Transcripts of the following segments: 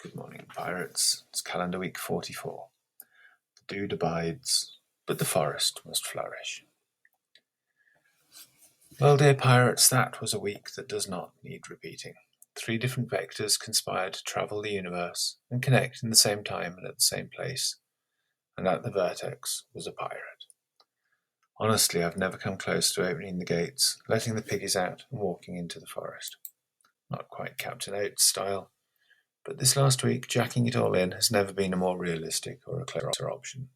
Good morning, pirates. It's calendar week 44. The dude abides, but the forest must flourish. Well, dear pirates, that was a week that does not need repeating. 3 different vectors conspired to travel the universe and connect in the same time and at the same place, and at the vertex was a pirate. Honestly, I've never come close to opening the gates, letting the piggies out and walking into the forest. Not quite Captain Oates style, but this last week, jacking it all in has never been a more realistic or a clearer option.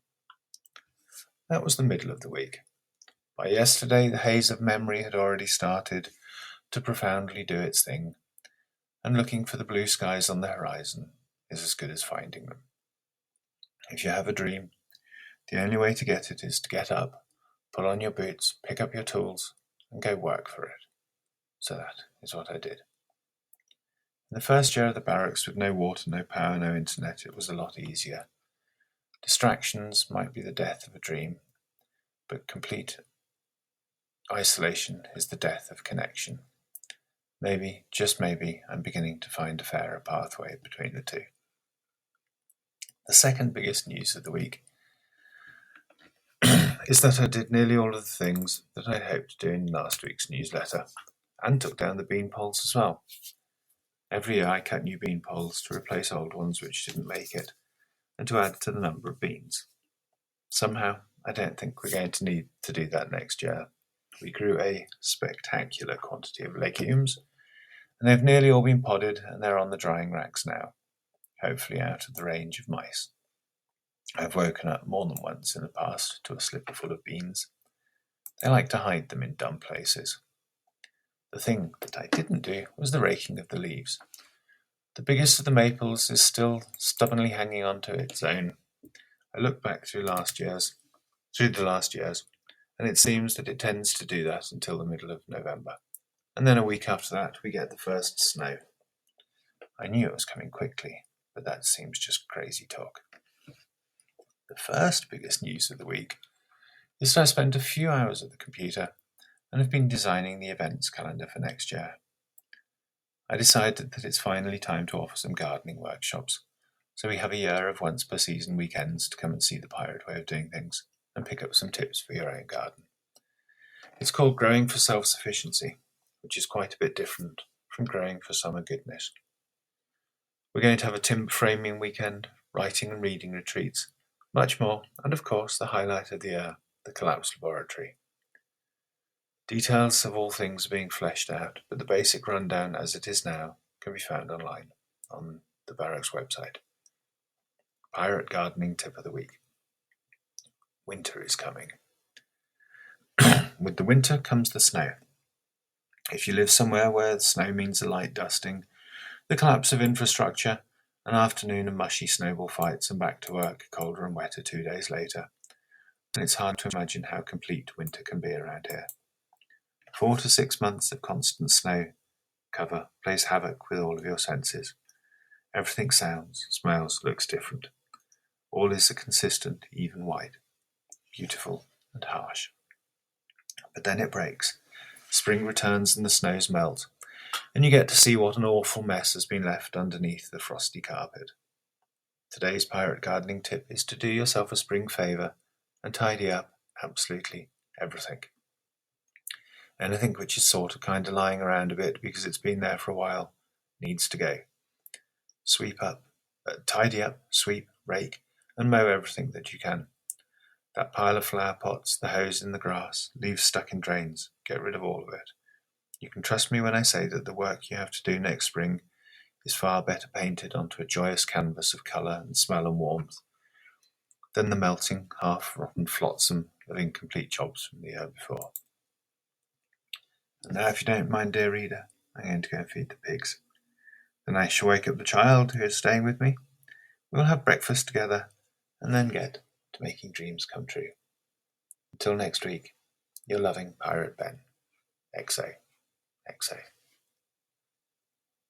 That was the middle of the week. By yesterday, the haze of memory had already started to profoundly do its thing, and looking for the blue skies on the horizon is as good as finding them. If you have a dream, the only way to get it is to get up, put on your boots, pick up your tools, and go work for it. So that is what I did. In the first year of the barracks with no water, no power, no internet, it was a lot easier. Distractions might be the death of a dream, but complete isolation is the death of connection. Maybe, just maybe, I'm beginning to find a fairer pathway between the two. The second biggest news of the week is that I did nearly all of the things that I'd hoped to do in last week's newsletter, and took down the bean poles as well. Every year I cut new bean poles to replace old ones which didn't make it, and to add to the number of beans. Somehow, I don't think we're going to need to do that next year. We grew a spectacular quantity of legumes, and they've nearly all been podded, and they're on the drying racks now, hopefully out of the range of mice. I've woken up more than once in the past to a slipper full of beans. They like to hide them in dumb places. The thing that I didn't do was the raking of the leaves. The biggest of the maples is still stubbornly hanging on to its own. I look back through the last years, and it seems that it tends to do that until the middle of November. And then a week after that, we get the first snow. I knew it was coming quickly, but that seems just crazy talk. The first biggest news of the week is that I spent a few hours at the computer and have been designing the events calendar for next year. I decided that it's finally time to offer some gardening workshops, so we have a year of once per season weekends to come and see the pirate way of doing things and pick up some tips for your own garden. It's called Growing for Self-Sufficiency, which is quite a bit different from growing for summer goodness. We're going to have a timber framing weekend, writing and reading retreats, much more, and of course the highlight of the year, the collapsed laboratory. Details of all things are being fleshed out, but the basic rundown as it is now can be found online on the barracks website. Pirate gardening tip of the week. Winter is coming. With the winter comes the snow. If you live somewhere where the snow means a light dusting, the collapse of infrastructure, an afternoon of mushy snowball fights, and back to work colder and wetter 2 days later, and it's hard to imagine how complete winter can be around here. 4 to 6 months of constant snow cover plays havoc with all of your senses. Everything sounds, smells, looks different. All is a consistent, even white, beautiful and harsh. But then it breaks. Spring returns and the snows melt, and you get to see what an awful mess has been left underneath the frosty carpet. Today's pirate gardening tip is to do yourself a spring favour and tidy up absolutely everything. Anything which is sort of kind of lying around a bit because it's been there for a while needs to go. Tidy up, sweep, rake, and mow everything that you can. That pile of flower pots, the hose in the grass, leaves stuck in drains, get rid of all of it. You can trust me when I say that the work you have to do next spring is far better painted onto a joyous canvas of colour and smell and warmth than the melting, half-rotten flotsam of incomplete jobs from the year before. And now, if you don't mind, dear reader, I'm going to go and feed the pigs. Then I shall wake up the child who is staying with me. We'll have breakfast together and then get to making dreams come true. Until next week, your loving Pirate Ben. XO. XO.